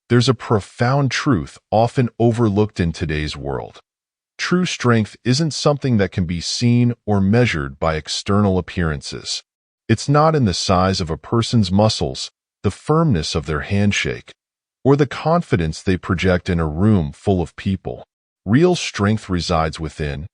There's a profound truth often overlooked in today's world. True strength isn't something that can be seen or measured by external appearances. It's not in the size of a person's muscles, the firmness of their handshake, or the confidence they project in a room full of people. Real strength resides within.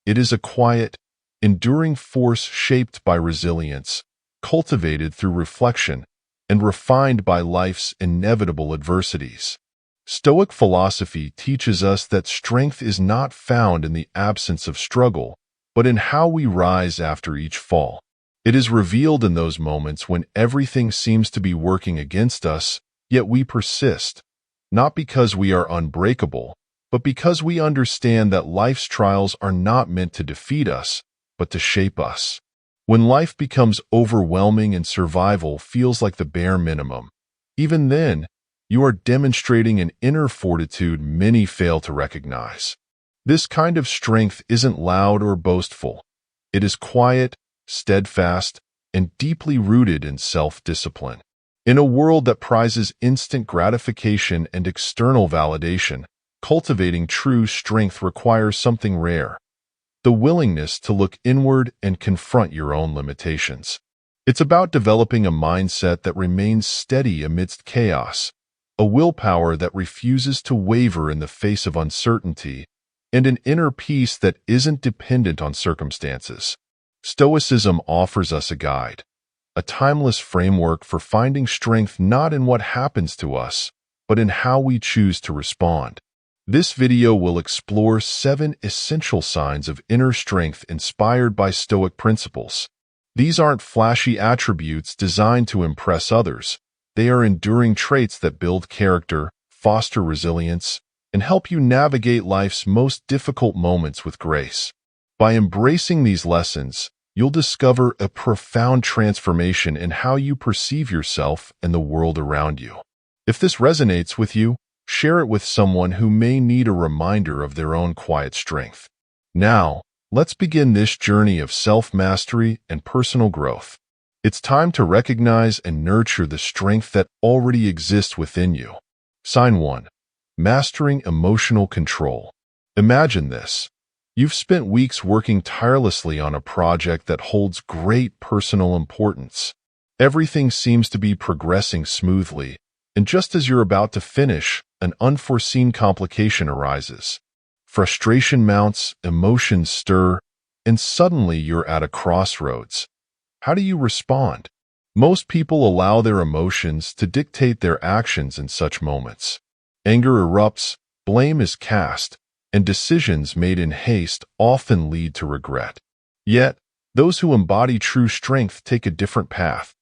It is a quiet, enduring force shaped by resilience, cultivated through reflection, and refined by life's inevitable adversities. Stoic philosophy teaches us that strength is not found in the absence of struggle, but in how we rise after each fall. It is revealed in those moments when everything seems to be working against us, yet we persist, not because we are unbreakable, but because we understand that life's trials are not meant to defeat us, but to shape us. When life becomes overwhelming and survival feels like the bare minimum, even then, you are demonstrating an inner fortitude many fail to recognize. This kind of strength isn't loud or boastful. It is quiet, steadfast, and deeply rooted in self-discipline. In a world that prizes instant gratification and external validation, cultivating true strength requires something rare: the willingness to look inward and confront your own limitations. It's about developing a mindset that remains steady amidst chaos, a willpower that refuses to waver in the face of uncertainty, and an inner peace that isn't dependent on circumstances. Stoicism offers us a guide, a timeless framework for finding strength not in what happens to us, but in how we choose to respond. This video will explore 7 essential signs of inner strength inspired by Stoic principles. These aren't flashy attributes designed to impress others. They are enduring traits that build character, foster resilience, and help you navigate life's most difficult moments with grace. By embracing these lessons, you'll discover a profound transformation in how you perceive yourself and the world around you. If this resonates with you, share it with someone who may need a reminder of their own quiet strength. Now, let's begin this journey of self-mastery and personal growth. It's time to recognize and nurture the strength that already exists within you. Sign 1. Mastering emotional control. Imagine this. You've spent weeks working tirelessly on a project that holds great personal importance. Everything seems to be progressing smoothly, and just as you're about to finish, an unforeseen complication arises. Frustration mounts, emotions stir, and suddenly you're at a crossroads. How do you respond? Most people allow their emotions to dictate their actions in such moments. Anger erupts, blame is cast, and decisions made in haste often lead to regret. Yet, those who embody true strength take a different path.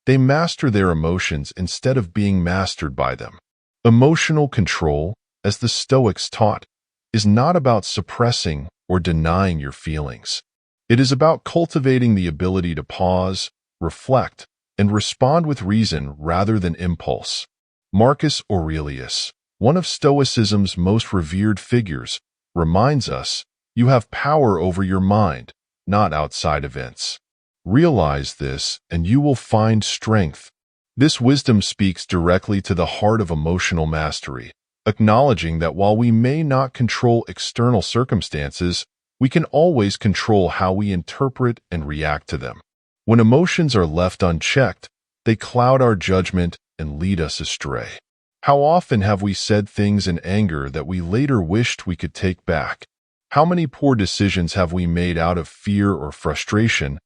They master their emotions instead of being mastered by them. Emotional control, as the Stoics taught, is not about suppressing or denying your feelings. It is about cultivating the ability to pause, reflect, and respond with reason rather than impulse. Marcus Aurelius, one of Stoicism's most revered figures, reminds us, you have power over your mind, not outside events. Realize this, and you will find strength. This wisdom speaks directly to the heart of emotional mastery, acknowledging that while we may not control external circumstances, we can always control how we interpret and react to them. When emotions are left unchecked, they cloud our judgment and lead us astray. How often have we said things in anger that we later wished we could take back? How many poor decisions have we made out of fear or frustration,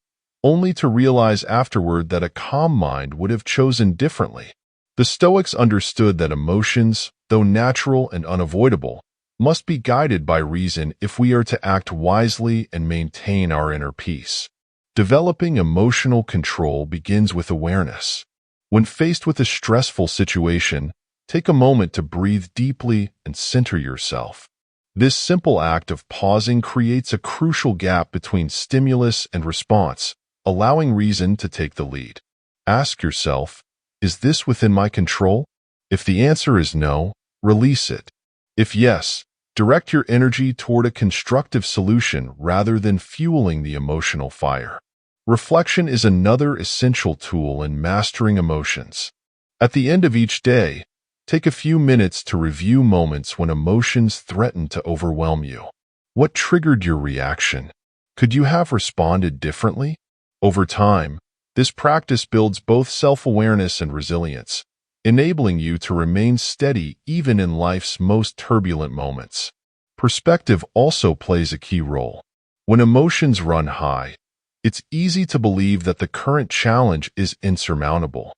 only to realize afterward that a calm mind would have chosen differently? The Stoics understood that emotions, though natural and unavoidable, must be guided by reason if we are to act wisely and maintain our inner peace. Developing emotional control begins with awareness. When faced with a stressful situation, take a moment to breathe deeply and center yourself. This simple act of pausing creates a crucial gap between stimulus and response, allowing reason to take the lead. Ask yourself, is this within my control? If the answer is no, release it. If yes, direct your energy toward a constructive solution rather than fueling the emotional fire. Reflection is another essential tool in mastering emotions. At the end of each day, Take a few minutes to review moments when emotions threatened to overwhelm you. What triggered your reaction? Could you have responded differently? Over time, this practice builds both self-awareness and resilience, enabling you to remain steady even in life's most turbulent moments. Perspective also plays a key role. When emotions run high, it's easy to believe that the current challenge is insurmountable.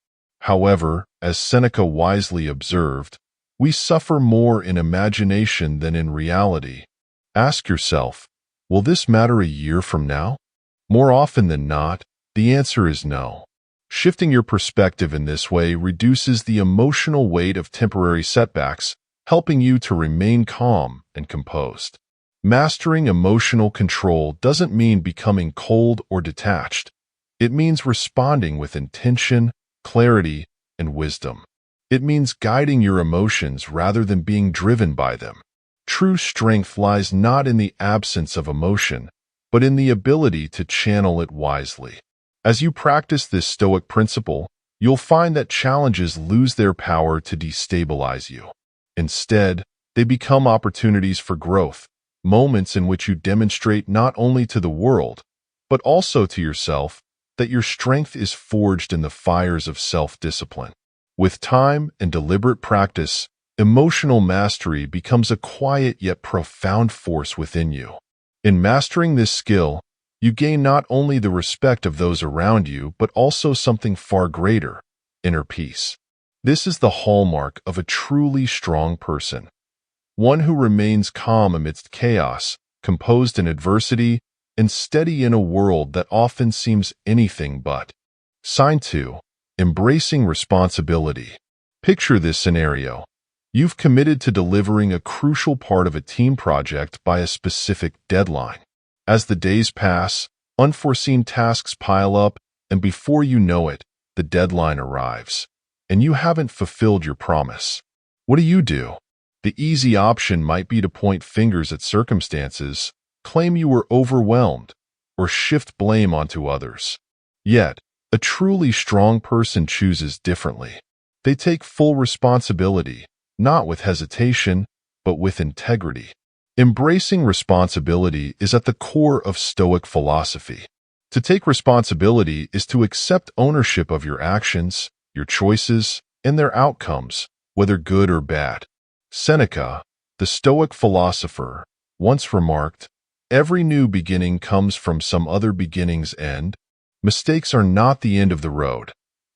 However, as Seneca wisely observed, we suffer more in imagination than in reality. Ask yourself, will this matter a year from now? More often than not, the answer is no. Shifting your perspective in this way reduces the emotional weight of temporary setbacks, helping you to remain calm and composed. Mastering emotional control doesn't mean becoming cold or detached. It means responding with intention, clarity, and wisdom. It means guiding your emotions rather than being driven by them. True strength lies not in the absence of emotion, but in the ability to channel it wisely. As you practice this Stoic principle, you'll find that challenges lose their power to destabilize you. Instead, they become opportunities for growth, moments in which you demonstrate not only to the world, but also to yourself, that your strength is forged in the fires of self-discipline. With time and deliberate practice, emotional mastery becomes a quiet yet profound force within you. In mastering this skill, you gain not only the respect of those around you, but also something far greater, inner peace. This is the hallmark of a truly strong person, one who remains calm amidst chaos, composed in adversity, and steady in a world that often seems anything but. Sign 2. Embracing responsibility. Picture this scenario. You've committed to delivering a crucial part of a team project by a specific deadline. As the days pass, unforeseen tasks pile up, and before you know it, the deadline arrives, and you haven't fulfilled your promise. What do? The easy option might be to point fingers at circumstances, claim you were overwhelmed, or shift blame onto others. Yet, a truly strong person chooses differently. They take full responsibility, not with hesitation, but with integrity. Embracing responsibility is at the core of Stoic philosophy. To take responsibility is to accept ownership of your actions, your choices, and their outcomes, whether good or bad. Seneca, the Stoic philosopher, once remarked, "Every new beginning comes from some other beginning's end." Mistakes are not the end of the road.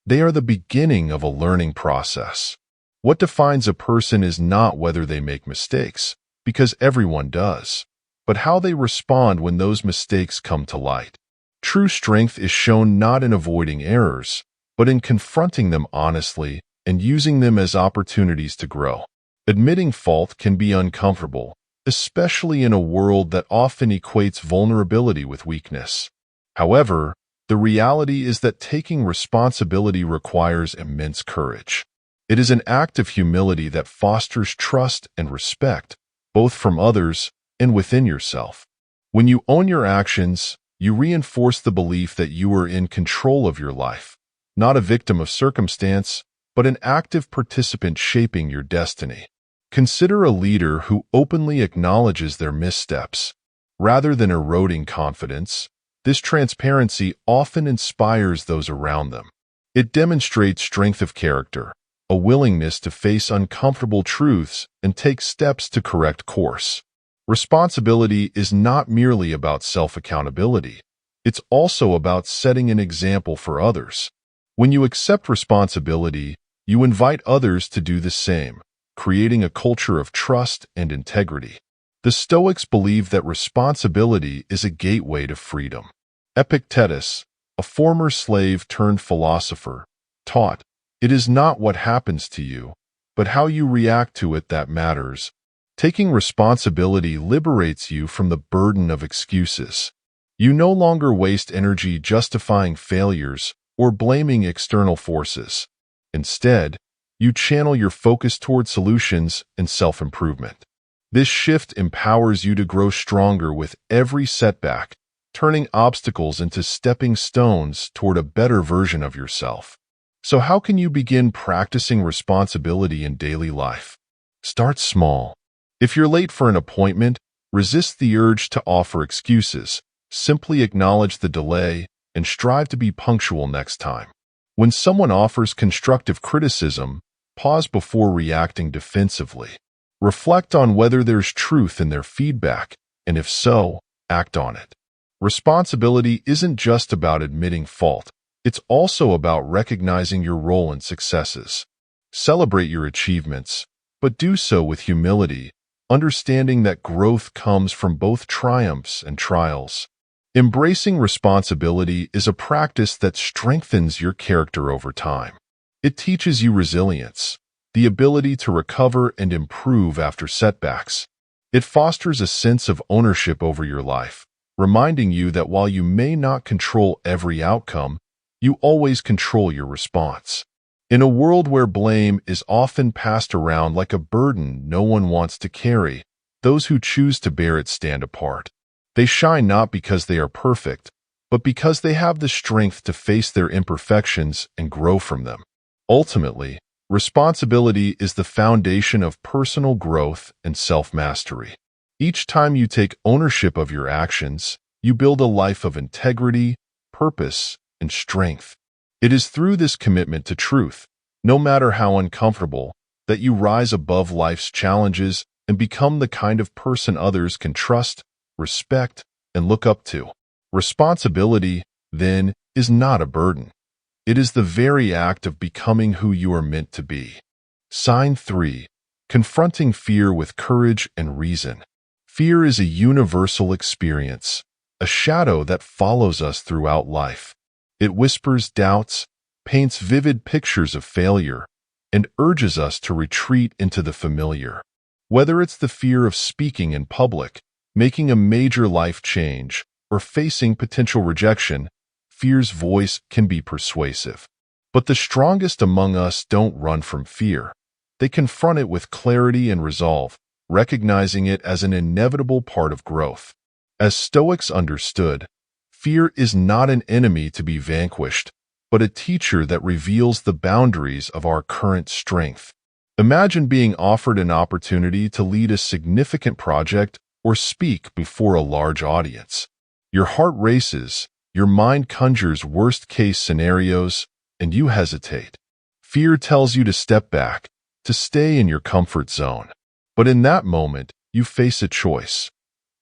They are the beginning of a learning process. What defines a person is not whether they make mistakes, because everyone does, but how they respond when those mistakes come to light. True strength is shown not in avoiding errors, but in confronting them honestly and using them as opportunities to grow. Admitting fault can be uncomfortable, especially in a world that often equates vulnerability with weakness. However, the reality is that taking responsibility requires immense courage. It is an act of humility that fosters trust and respect, both from others and within yourself. When you own your actions, you reinforce the belief that you are in control of your life, not a victim of circumstance, but an active participant shaping your destiny. Consider a leader who openly acknowledges their missteps. Rather than eroding confidence, this transparency often inspires those around them. It demonstrates strength of character, a willingness to face uncomfortable truths and take steps to correct course. Responsibility is not merely about self-accountability. It's also about setting an example for others. When you accept responsibility, you invite others to do the same, creating a culture of trust and integrity. The Stoics believe that responsibility is a gateway to freedom. Epictetus, a former slave turned philosopher, taught, "It is not what happens to you, but how you react to it that matters." Taking responsibility liberates you from the burden of excuses. You no longer waste energy justifying failures or blaming external forces. Instead, you channel your focus toward solutions and self-improvement. This shift empowers you to grow stronger with every setback, turning obstacles into stepping stones toward a better version of yourself. So how can you begin practicing responsibility in daily life? Start small. If you're late for an appointment, resist the urge to offer excuses. Simply acknowledge the delay and strive to be punctual next time. When someone offers constructive criticism, pause before reacting defensively. Reflect on whether there's truth in their feedback, and if so, act on it. Responsibility isn't just about admitting fault. It's also about recognizing your role in successes. Celebrate your achievements, but do so with humility, understanding that growth comes from both triumphs and trials. Embracing responsibility is a practice that strengthens your character over time. It teaches you resilience, the ability to recover and improve after setbacks. It fosters a sense of ownership over your life, reminding you that while you may not control every outcome, you always control your response. In a world where blame is often passed around like a burden no one wants to carry, those who choose to bear it stand apart. They shine not because they are perfect, but because they have the strength to face their imperfections and grow from them. Ultimately, responsibility is the foundation of personal growth and self-mastery. Each time you take ownership of your actions, you build a life of integrity, purpose, and strength. It is through this commitment to truth, no matter how uncomfortable, that you rise above life's challenges and become the kind of person others can trust, respect, and look up to. Responsibility, then, is not a burden. It is the very act of becoming who you are meant to be. Sign 3. Confronting fear with courage and reason. Fear is a universal experience, a shadow that follows us throughout life. It whispers doubts, paints vivid pictures of failure, and urges us to retreat into the familiar. Whether it's the fear of speaking in public, making a major life change, or facing potential rejection, fear's voice can be persuasive. But the strongest among us don't run from fear. They confront it with clarity and resolve, recognizing it as an inevitable part of growth. As Stoics understood, fear is not an enemy to be vanquished, but a teacher that reveals the boundaries of our current strength. Imagine being offered an opportunity to lead a significant project or speak before a large audience. Your heart races, your mind conjures worst-case scenarios, and you hesitate. Fear tells you to step back, to stay in your comfort zone. But in that moment, you face a choice: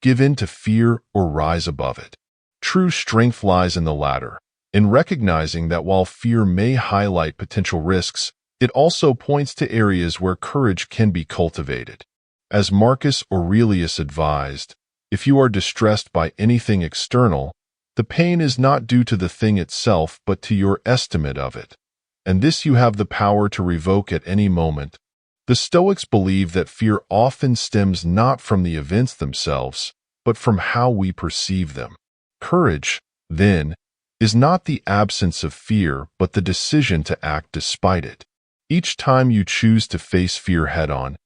give in to fear or rise above it. True strength lies in the latter, in recognizing that while fear may highlight potential risks, it also points to areas where courage can be cultivated. As Marcus Aurelius advised, if you are distressed by anything external, the pain is not due to the thing itself but to your estimate of it, and this you have the power to revoke at any moment. The Stoics believe that fear often stems not from the events themselves, but from how we perceive them. Courage, then, is not the absence of fear but the decision to act despite it. Each time you choose to face fear head-on,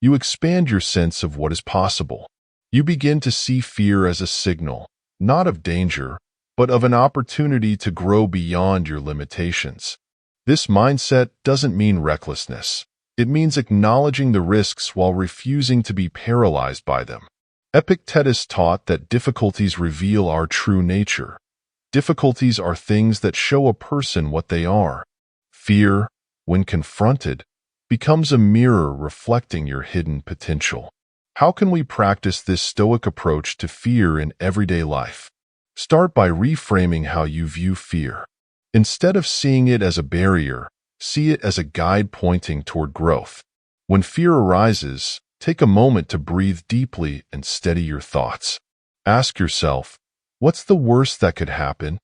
you expand your sense of what is possible. You begin to see fear as a signal, not of danger, but of an opportunity to grow beyond your limitations. This mindset doesn't mean recklessness. It means acknowledging the risks while refusing to be paralyzed by them. Epictetus taught that difficulties reveal our true nature. Difficulties are things that show a person what they are. Fear, when confronted, becomes a mirror reflecting your hidden potential. How can we practice this Stoic approach to fear in everyday life? Start by reframing how you view fear. Instead of seeing it as a barrier, see it as a guide pointing toward growth. When fear arises, take a moment to breathe deeply and steady your thoughts. Ask yourself, what's the worst that could happen?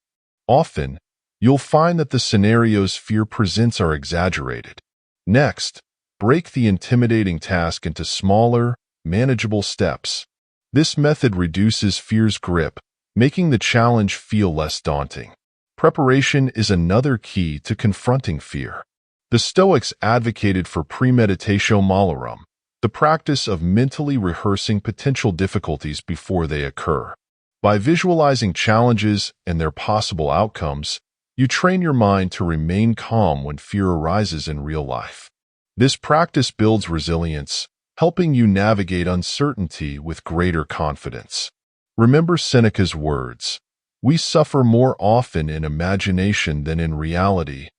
Often, you'll find that the scenarios fear presents are exaggerated. Next, break the intimidating task into smaller, manageable steps. This method reduces fear's grip, making the challenge feel less daunting. Preparation is another key to confronting fear. The Stoics advocated for premeditatio malorum, the practice of mentally rehearsing potential difficulties before they occur. By visualizing challenges and their possible outcomes, You train your mind to remain calm when fear arises in real life. This practice builds resilience, helping you navigate uncertainty with greater confidence. Remember Seneca's words, "We suffer more often in imagination than in reality."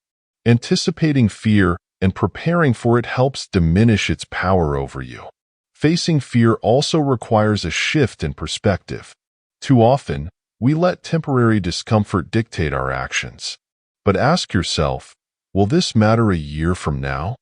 Anticipating fear and preparing for it helps diminish its power over you. Facing fear also requires a shift in perspective. Too often, we let temporary discomfort dictate our actions. But ask yourself, will this matter a year from now?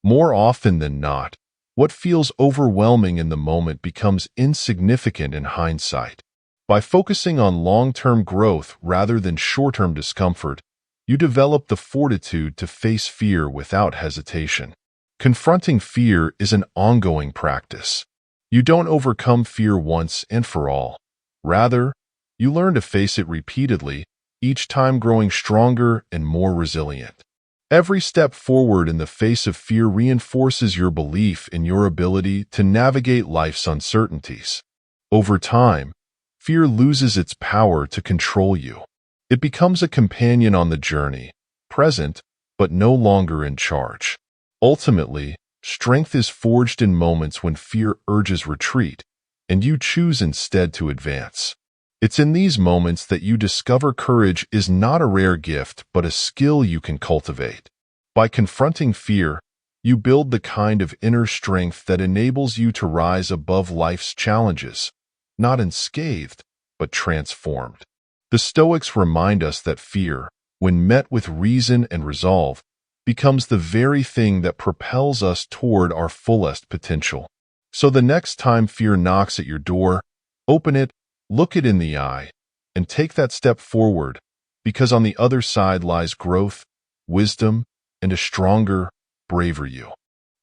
More often than not, what feels overwhelming in the moment becomes insignificant in hindsight. By focusing on long-term growth rather than short-term discomfort, you develop the fortitude to face fear without hesitation. Confronting fear is an ongoing practice. You don't overcome fear once and for all. Rather, you learn to face it repeatedly, each time growing stronger and more resilient. Every step forward in the face of fear reinforces your belief in your ability to navigate life's uncertainties. Over time, fear loses its power to control you. It becomes a companion on the journey, present, but no longer in charge. Ultimately, strength is forged in moments when fear urges retreat, and you choose instead to advance. It's in these moments that you discover courage is not a rare gift, but a skill you can cultivate. By confronting fear, you build the kind of inner strength that enables you to rise above life's challenges, not unscathed, but transformed. The Stoics remind us that fear, when met with reason and resolve, becomes the very thing that propels us toward our fullest potential. So the next time fear knocks at your door, open it, look it in the eye, and take that step forward, because on the other side lies growth, wisdom, and a stronger, braver you.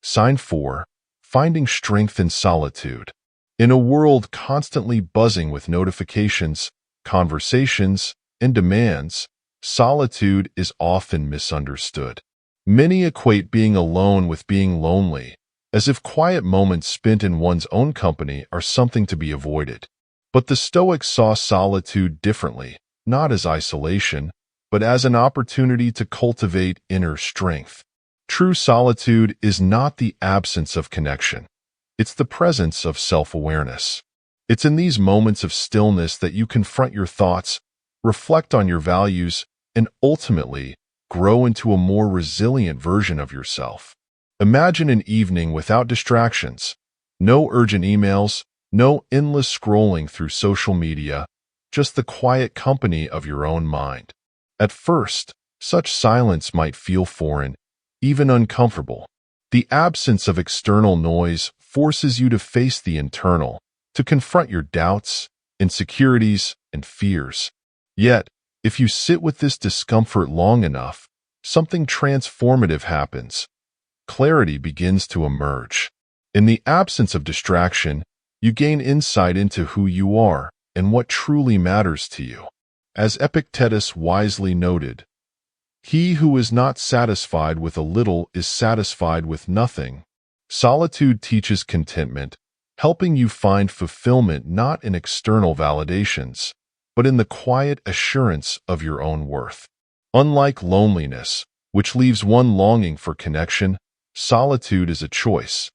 Sign 4. Finding strength in solitude. In a world constantly buzzing with notifications, conversations, and demands, solitude is often misunderstood. Many equate being alone with being lonely, as if quiet moments spent in one's own company are something to be avoided. But the Stoics saw solitude differently, not as isolation, but as an opportunity to cultivate inner strength. True solitude is not the absence of connection. It's the presence of self-awareness. It's in these moments of stillness that you confront your thoughts, reflect on your values, and ultimately grow into a more resilient version of yourself. Imagine an evening without distractions, no urgent emails, no endless scrolling through social media, just the quiet company of your own mind. At first, such silence might feel foreign, even uncomfortable. The absence of external noise forces you to face the internal, to confront your doubts, insecurities, and fears. Yet, if you sit with this discomfort long enough, something transformative happens. Clarity begins to emerge. In the absence of distraction, you gain insight into who you are and what truly matters to you. As Epictetus wisely noted, "He who is not satisfied with a little is satisfied with nothing." Solitude teaches contentment, helping you find fulfillment not in external validations, but in the quiet assurance of your own worth. Unlike loneliness, which leaves one longing for connection, solitude is a choice,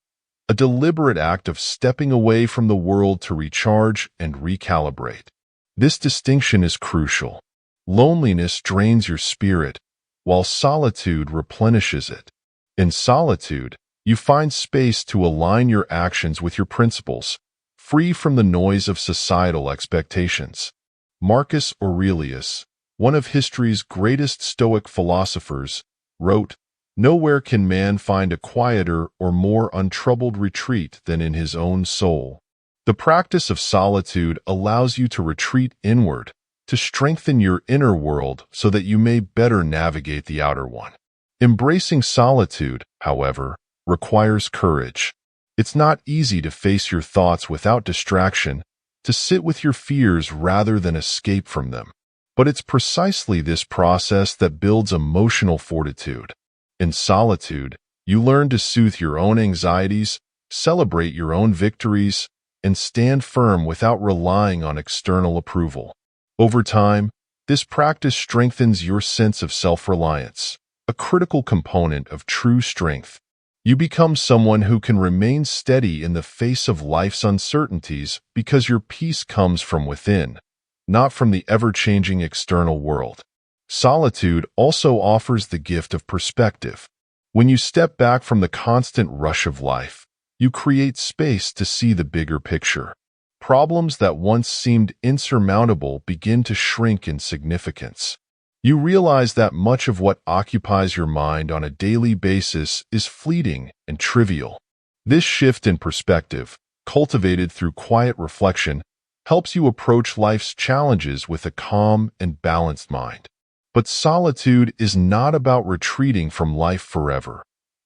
a deliberate act of stepping away from the world to recharge and recalibrate. This distinction is crucial. Loneliness drains your spirit, while solitude replenishes it. In solitude, you find space to align your actions with your principles, free from the noise of societal expectations. Marcus Aurelius, one of history's greatest Stoic philosophers, wrote, "Nowhere can man find a quieter or more untroubled retreat than in his own soul." The practice of solitude allows you to retreat inward, to strengthen your inner world so that you may better navigate the outer one. Embracing solitude, however, requires courage. It's not easy to face your thoughts without distraction, to sit with your fears rather than escape from them. But it's precisely this process that builds emotional fortitude. In solitude, you learn to soothe your own anxieties, celebrate your own victories, and stand firm without relying on external approval. Over time, This practice strengthens your sense of self-reliance, a critical component of true strength. You become someone who can remain steady in the face of life's uncertainties because your peace comes from within, not from the ever-changing external world. Solitude also offers the gift of perspective. When you step back from the constant rush of life, you create space to see the bigger picture. Problems that once seemed insurmountable begin to shrink in significance. You realize that much of what occupies your mind on a daily basis is fleeting and trivial. This shift in perspective, cultivated through quiet reflection, helps you approach life's challenges with a calm and balanced mind. But solitude is not about retreating from life forever.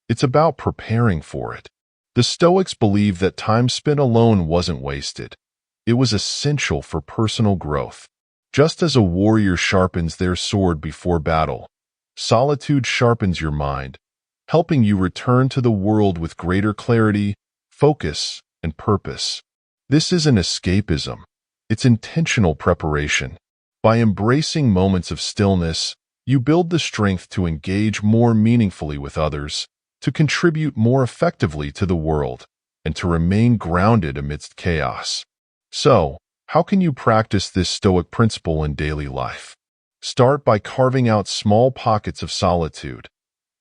It's about preparing for it. The Stoics believed that time spent alone wasn't wasted. It was essential for personal growth. Just as a warrior sharpens their sword before battle, solitude sharpens your mind, helping you return to the world with greater clarity, focus, and purpose. This isn't escapism. It's intentional preparation. By embracing moments of stillness, you build the strength to engage more meaningfully with others, to contribute more effectively to the world, and to remain grounded amidst chaos. So, how can you practice this Stoic principle in daily life? Start by carving out small pockets of solitude.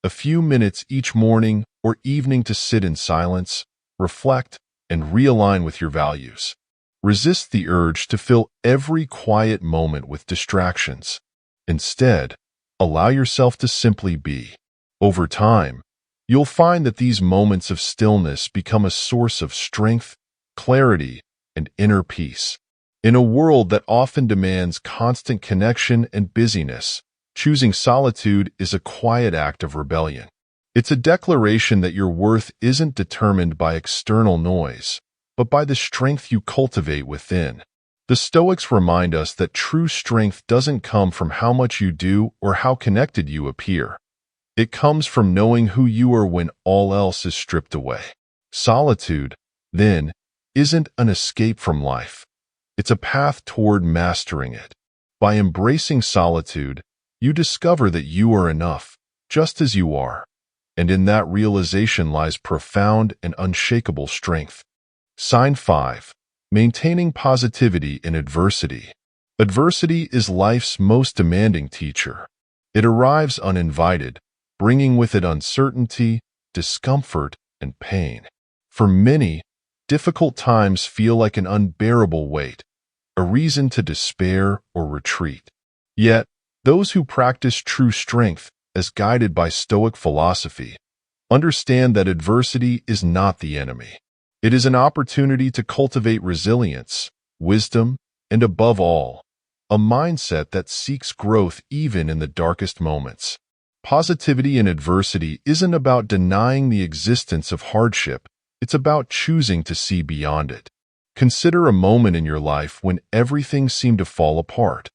A few minutes each morning or evening to sit in silence, reflect, and realign with your values. Resist the urge to fill every quiet moment with distractions. Instead, allow yourself to simply be. Over time, you'll find that these moments of stillness become a source of strength, clarity, and inner peace. In a world that often demands constant connection and busyness, choosing solitude is a quiet act of rebellion. It's a declaration that your worth isn't determined by external noise, but by the strength you cultivate within. The Stoics remind us that true strength doesn't come from how much you do or how connected you appear. It comes from knowing who you are when all else is stripped away. Solitude, then, isn't an escape from life. It's a path toward mastering it. By embracing solitude, you discover that you are enough, just as you are. And in that realization lies profound and unshakable strength. Sign 5. Maintaining positivity in adversity. Adversity is life's most demanding teacher. It arrives uninvited, bringing with it uncertainty, discomfort, and pain. For many, difficult times feel like an unbearable weight, a reason to despair or retreat. Yet, those who practice true strength, as guided by Stoic philosophy, understand that adversity is not the enemy. It is an opportunity to cultivate resilience, wisdom, and above all, a mindset that seeks growth even in the darkest moments. Positivity in adversity isn't about denying the existence of hardship. It's about choosing to see beyond it. Consider a moment in your life when everything seemed to fall apart.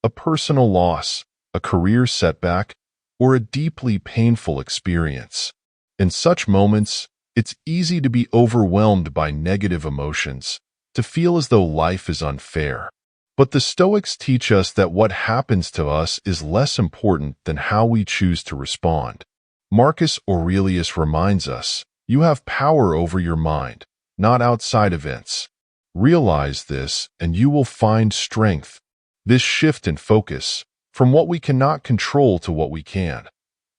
A personal loss, a career setback, or a deeply painful experience. In such moments, it's easy to be overwhelmed by negative emotions, to feel as though life is unfair. But the Stoics teach us that what happens to us is less important than how we choose to respond. Marcus Aurelius reminds us, you have power over your mind, not outside events. Realize this, and you will find strength. This shift in focus, from what we cannot control to what we can,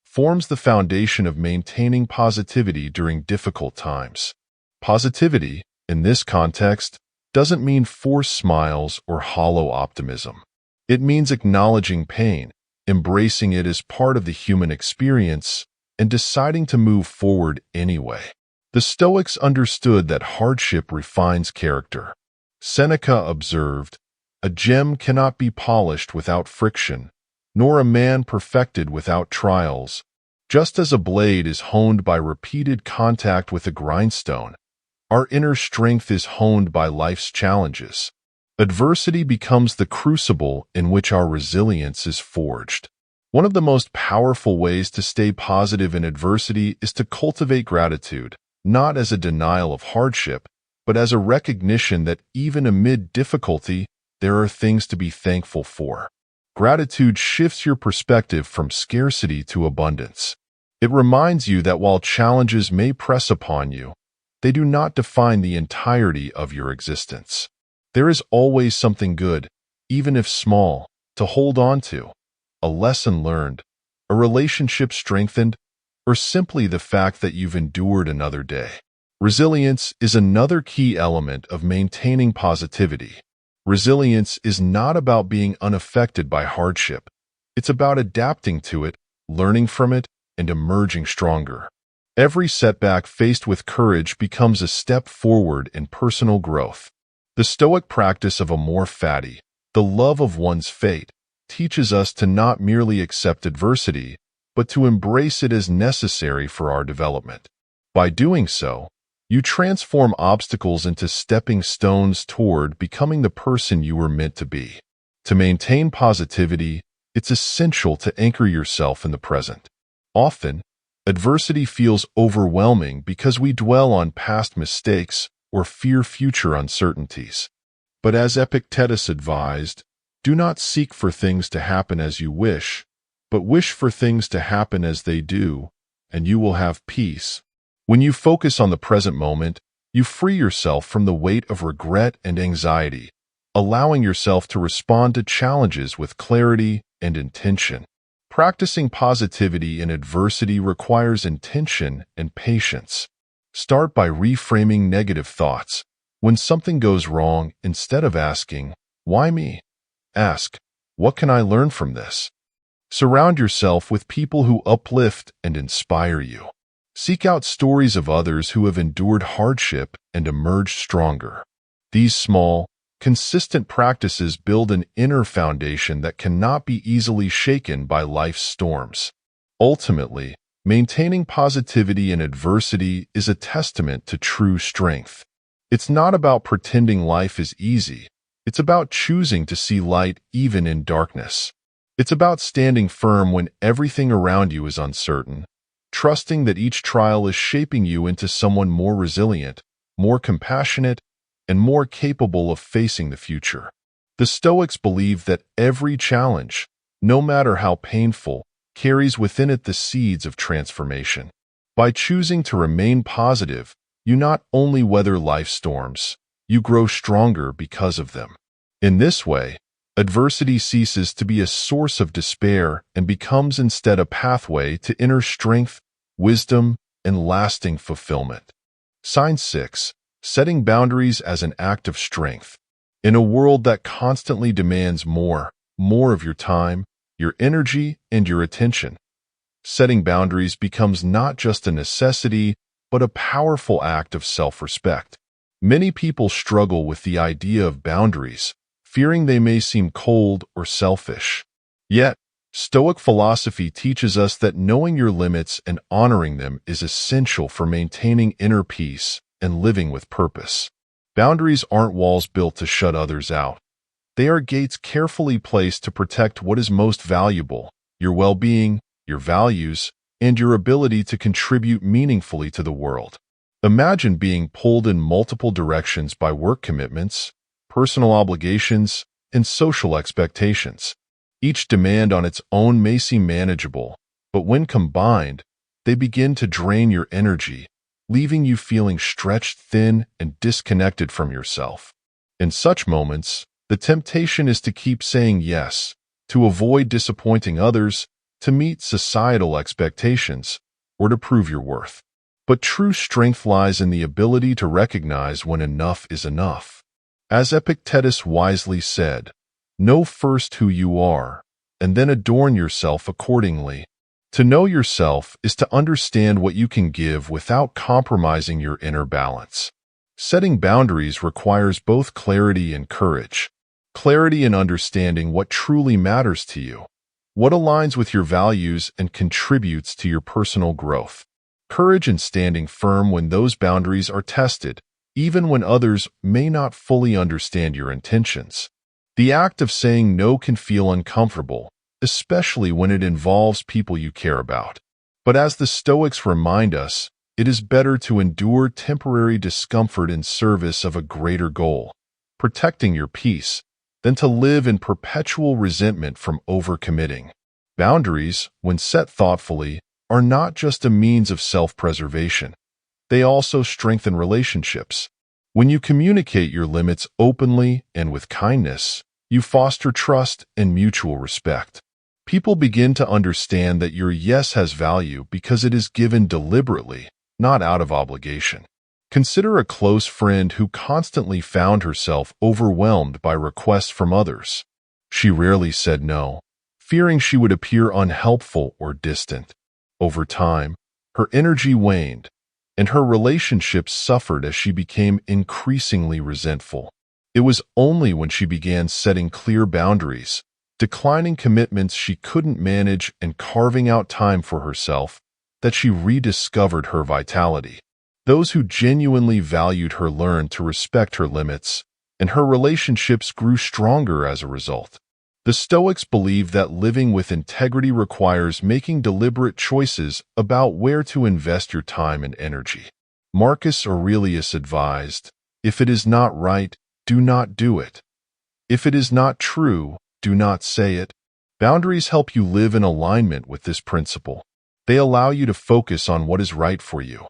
forms the foundation of maintaining positivity during difficult times. Positivity, in this context, doesn't mean forced smiles or hollow optimism. It means acknowledging pain, embracing it as part of the human experience, and deciding to move forward anyway. The Stoics understood that hardship refines character. Seneca observed, "A gem cannot be polished without friction, nor a man perfected without trials. Just as a blade is honed by repeated contact with a grindstone, our inner strength is honed by life's challenges. Adversity becomes the crucible in which our resilience is forged." One of the most powerful ways to stay positive in adversity is to cultivate gratitude, not as a denial of hardship, but as a recognition that even amid difficulty, there are things to be thankful for. Gratitude shifts your perspective from scarcity to abundance. It reminds you that while challenges may press upon you, they do not define the entirety of your existence. There is always something good, even if small, to hold on to. A lesson learned, a relationship strengthened, or simply the fact that you've endured another day. Resilience is another key element of maintaining positivity. Resilience is not about being unaffected by hardship. It's about adapting to it, learning from it, and emerging stronger. Every setback faced with courage becomes a step forward in personal growth. The Stoic practice of amor fati, the love of one's fate, teaches us to not merely accept adversity, but to embrace it as necessary for our development. By doing so, you transform obstacles into stepping stones toward becoming the person you were meant to be. To maintain positivity, it's essential to anchor yourself in the present. Often, adversity feels overwhelming because we dwell on past mistakes or fear future uncertainties. But as Epictetus advised, do not seek for things to happen as you wish, but wish for things to happen as they do, and you will have peace. When you focus on the present moment, you free yourself from the weight of regret and anxiety, allowing yourself to respond to challenges with clarity and intention. Practicing positivity in adversity requires intention and patience. Start by reframing negative thoughts. When something goes wrong, instead of asking, "Why me?" ask, "What can I learn from this?" Surround yourself with people who uplift and inspire you. Seek out stories of others who have endured hardship and emerged stronger. These small, consistent practices build an inner foundation that cannot be easily shaken by life's storms. Ultimately, maintaining positivity in adversity is a testament to true strength. It's not about pretending life is easy. It's about choosing to see light even in darkness. It's about standing firm when everything around you is uncertain, trusting that each trial is shaping you into someone more resilient, more compassionate, and more capable of facing the future. The Stoics believe that every challenge, no matter how painful, carries within it the seeds of transformation. By choosing to remain positive, you not only weather life's storms, you grow stronger because of them. In this way, adversity ceases to be a source of despair and becomes instead a pathway to inner strength, wisdom, and lasting fulfillment. Sign 6. Setting boundaries as an act of strength. In a world that constantly demands more of your time, your energy, and your attention, setting boundaries becomes not just a necessity, but a powerful act of self-respect. Many people struggle with the idea of boundaries, fearing they may seem cold or selfish. Yet, Stoic philosophy teaches us that knowing your limits and honoring them is essential for maintaining inner peace and living with purpose. Boundaries aren't walls built to shut others out. They are gates carefully placed to protect what is most valuable: your well-being, your values, and your ability to contribute meaningfully to the world. Imagine being pulled in multiple directions by work commitments, personal obligations, and social expectations. Each demand on its own may seem manageable, but when combined, they begin to drain your energy, leaving you feeling stretched thin and disconnected from yourself. In such moments, the temptation is to keep saying yes, to avoid disappointing others, to meet societal expectations, or to prove your worth. But true strength lies in the ability to recognize when enough is enough. As Epictetus wisely said, know first who you are, and then adorn yourself accordingly. To know yourself is to understand what you can give without compromising your inner balance. Setting boundaries requires both clarity and courage. Clarity in understanding what truly matters to you, what aligns with your values and contributes to your personal growth. Courage in standing firm when those boundaries are tested, even when others may not fully understand your intentions. The act of saying no can feel uncomfortable, especially when it involves people you care about. But as the Stoics remind us, it is better to endure temporary discomfort in service of a greater goal, protecting your peace, than to live in perpetual resentment from overcommitting. Boundaries, when set thoughtfully, are not just a means of self-preservation. They also strengthen relationships. When you communicate your limits openly and with kindness, you foster trust and mutual respect. People begin to understand that your yes has value because it is given deliberately, not out of obligation. Consider a close friend who constantly found herself overwhelmed by requests from others. She rarely said no, fearing she would appear unhelpful or distant. Over time, her energy waned, and her relationships suffered as she became increasingly resentful. It was only when she began setting clear boundaries, declining commitments she couldn't manage, and carving out time for herself that she rediscovered her vitality. Those who genuinely valued her learned to respect her limits, and her relationships grew stronger as a result. The Stoics believed that living with integrity requires making deliberate choices about where to invest your time and energy. Marcus Aurelius advised, "If it is not right, do not do it. If it is not true, do not say it." Boundaries help you live in alignment with this principle. They allow you to focus on what is right for you,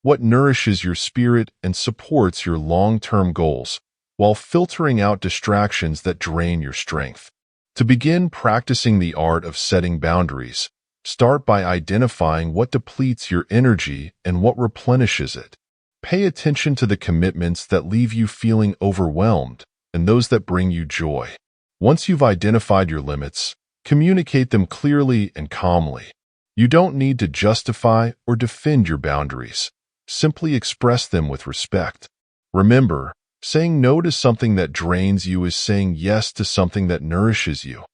what nourishes your spirit and supports your long-term goals, while filtering out distractions that drain your strength. To begin practicing the art of setting boundaries, start by identifying what depletes your energy and what replenishes it. Pay attention to the commitments that leave you feeling overwhelmed and those that bring you joy. Once you've identified your limits, communicate them clearly and calmly. You don't need to justify or defend your boundaries. Simply express them with respect. Remember, saying no to something that drains you is saying yes to something that nourishes you,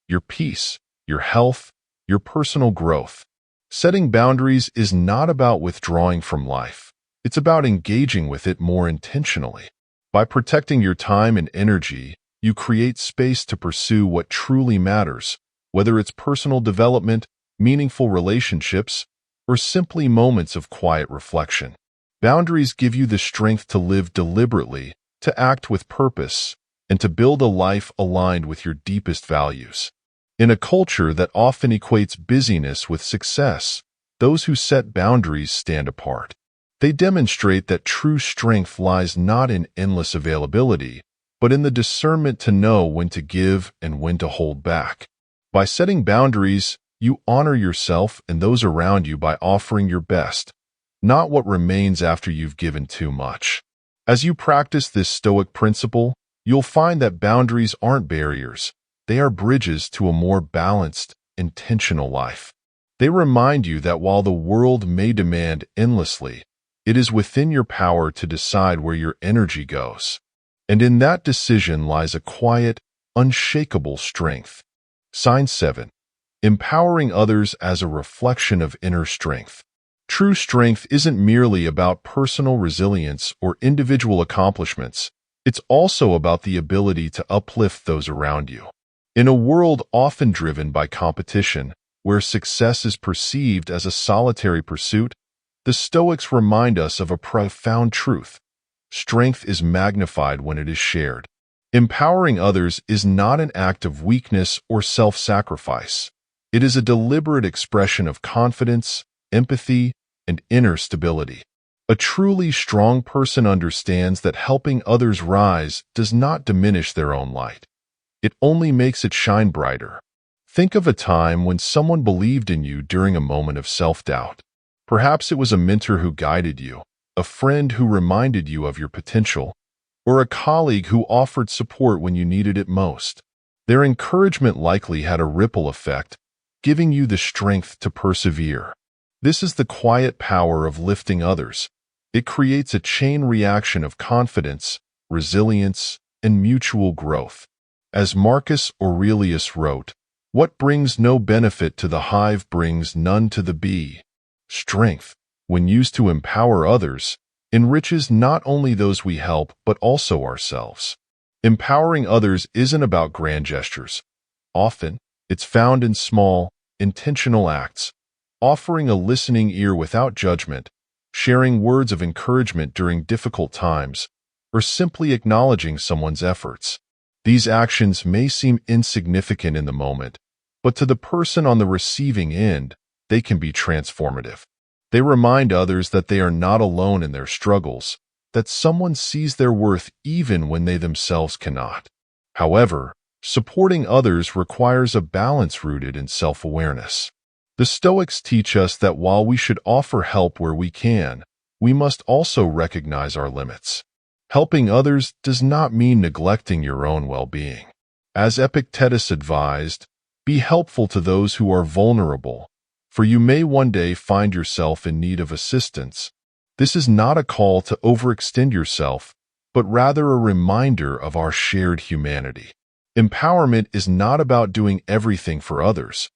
your peace, your health, your personal growth. Setting boundaries is not about withdrawing from life. It's about engaging with it more intentionally. By protecting your time and energy, you create space to pursue what truly matters, whether it's personal development, meaningful relationships, or simply moments of quiet reflection. Boundaries give you the strength to live deliberately, to act with purpose, and to build a life aligned with your deepest values. In a culture that often equates busyness with success, those who set boundaries stand apart. They demonstrate that true strength lies not in endless availability, but in the discernment to know when to give and when to hold back. By setting boundaries, you honor yourself and those around you by offering your best, not what remains after you've given too much. As you practice this Stoic principle, you'll find that boundaries aren't barriers. They are bridges to a more balanced, intentional life. They remind you that while the world may demand endlessly, it is within your power to decide where your energy goes. And in that decision lies a quiet, unshakable strength. Sign 7. Empowering others as a reflection of inner strength. True strength isn't merely about personal resilience or individual accomplishments. It's also about the ability to uplift those around you. In a world often driven by competition, where success is perceived as a solitary pursuit, the Stoics remind us of a profound truth. Strength is magnified when it is shared. Empowering others is not an act of weakness or self-sacrifice. It is a deliberate expression of confidence, empathy, and inner stability. A truly strong person understands that helping others rise does not diminish their own light. It only makes it shine brighter. Think of a time when someone believed in you during a moment of self-doubt. Perhaps it was a mentor who guided you, a friend who reminded you of your potential, or a colleague who offered support when you needed it most. Their encouragement likely had a ripple effect, giving you the strength to persevere. This is the quiet power of lifting others. It creates a chain reaction of confidence, resilience, and mutual growth. As Marcus Aurelius wrote, "What brings no benefit to the hive brings none to the bee." Strength, when used to empower others, enriches not only those we help but also ourselves. Empowering others isn't about grand gestures. Often, it's found in small, intentional acts, offering a listening ear without judgment, sharing words of encouragement during difficult times, or simply acknowledging someone's efforts. These actions may seem insignificant in the moment, but to the person on the receiving end, they can be transformative. They remind others that they are not alone in their struggles, that someone sees their worth even when they themselves cannot. However, supporting others requires a balance rooted in self-awareness. The Stoics teach us that while we should offer help where we can, we must also recognize our limits. Helping others does not mean neglecting your own well-being. As Epictetus advised, be helpful to those who are vulnerable, for you may one day find yourself in need of assistance. This is not a call to overextend yourself, but rather a reminder of our shared humanity. Empowerment is not about doing everything for others.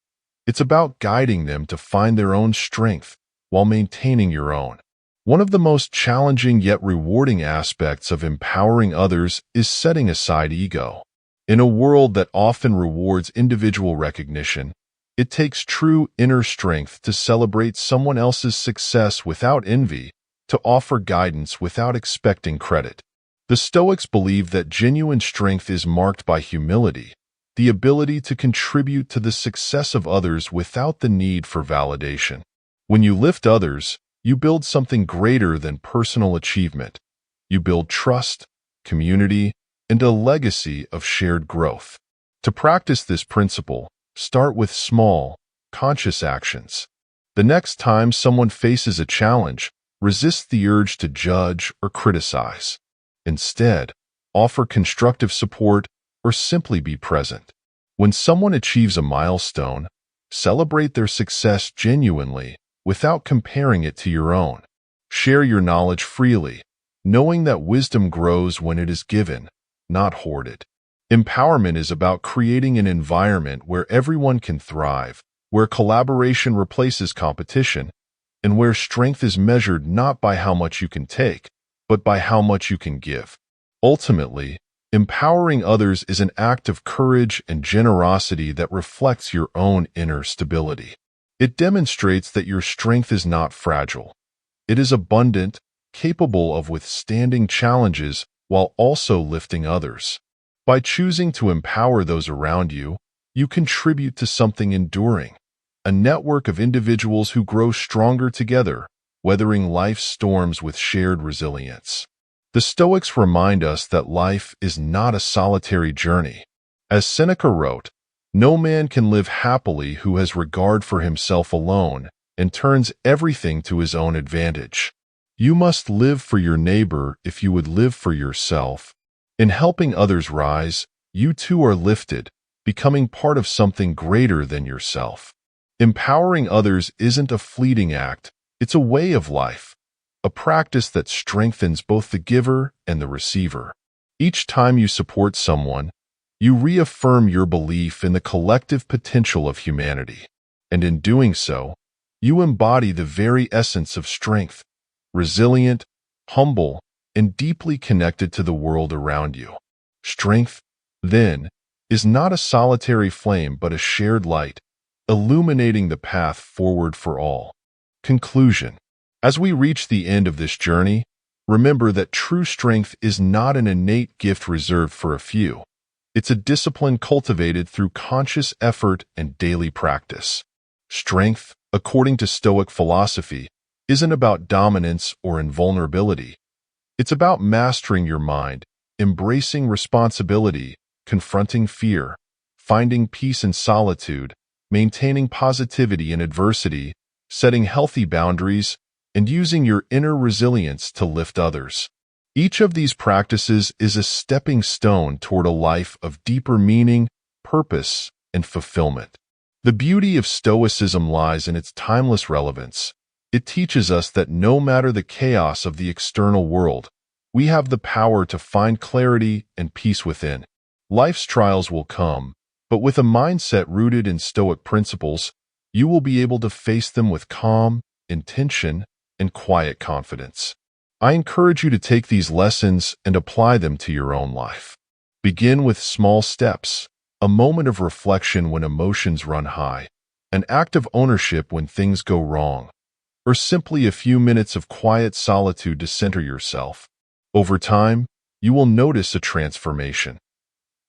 It's about guiding them to find their own strength while maintaining your own. One of the most challenging yet rewarding aspects of empowering others is setting aside ego. In a world that often rewards individual recognition, it takes true inner strength to celebrate someone else's success without envy, to offer guidance without expecting credit. The Stoics believe that genuine strength is marked by humility, the ability to contribute to the success of others without the need for validation. When you lift others, you build something greater than personal achievement. You build trust, community, and a legacy of shared growth. To practice this principle, start with small, conscious actions. The next time someone faces a challenge, resist the urge to judge or criticize. Instead, offer constructive support or simply be present. When someone achieves a milestone, celebrate their success genuinely without comparing it to your own. Share your knowledge freely, knowing that wisdom grows when it is given, not hoarded. Empowerment is about creating an environment where everyone can thrive, where collaboration replaces competition, and where strength is measured not by how much you can take, but by how much you can give. Ultimately, empowering others is an act of courage and generosity that reflects your own inner stability. It demonstrates that your strength is not fragile. It is abundant, capable of withstanding challenges while also lifting others. By choosing to empower those around you, you contribute to something enduring, a network of individuals who grow stronger together, weathering life's storms with shared resilience. The Stoics remind us that life is not a solitary journey. As Seneca wrote, "No man can live happily who has regard for himself alone and turns everything to his own advantage." You must live for your neighbor if you would live for yourself. In helping others rise, you too are lifted, becoming part of something greater than yourself. Empowering others isn't a fleeting act, it's a way of life, a practice that strengthens both the giver and the receiver. Each time you support someone, you reaffirm your belief in the collective potential of humanity. And in doing so, you embody the very essence of strength, resilient, humble, and deeply connected to the world around you. Strength, then, is not a solitary flame but a shared light, illuminating the path forward for all. Conclusion. As we reach the end of this journey, remember that true strength is not an innate gift reserved for a few. It's a discipline cultivated through conscious effort and daily practice. Strength, according to Stoic philosophy, isn't about dominance or invulnerability. It's about mastering your mind, embracing responsibility, confronting fear, finding peace in solitude, maintaining positivity in adversity, setting healthy boundaries, and using your inner resilience to lift others. Each of these practices is a stepping stone toward a life of deeper meaning, purpose, and fulfillment. The beauty of Stoicism lies in its timeless relevance. It teaches us that no matter the chaos of the external world, we have the power to find clarity and peace within. Life's trials will come, but with a mindset rooted in Stoic principles, you will be able to face them with calm, intention, and quiet confidence. I encourage you to take these lessons and apply them to your own life. Begin with small steps, a moment of reflection when emotions run high, an act of ownership when things go wrong, or simply a few minutes of quiet solitude to center yourself. Over time, you will notice a transformation.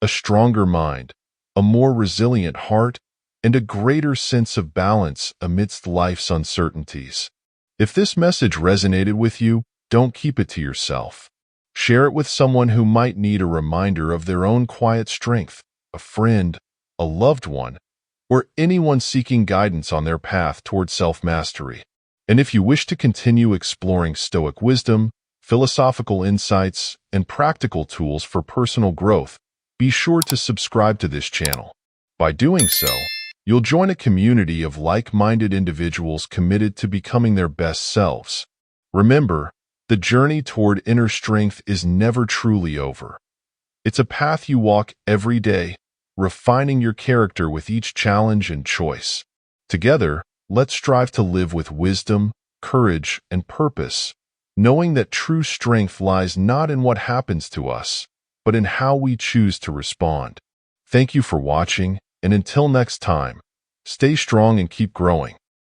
a stronger mind, a more resilient heart, and a greater sense of balance amidst life's uncertainties. If this message resonated with you, don't keep it to yourself. Share it with someone who might need a reminder of their own quiet strength, a friend, a loved one, or anyone seeking guidance on their path toward self-mastery. And if you wish to continue exploring Stoic wisdom, philosophical insights, and practical tools for personal growth, be sure to subscribe to this channel. By doing so, you'll join a community of like-minded individuals committed to becoming their best selves. Remember, the journey toward inner strength is never truly over. It's a path you walk every day, refining your character with each challenge and choice. Together, let's strive to live with wisdom, courage, and purpose, knowing that true strength lies not in what happens to us, but in how we choose to respond. Thank you for watching, and until next time, stay strong and keep growing.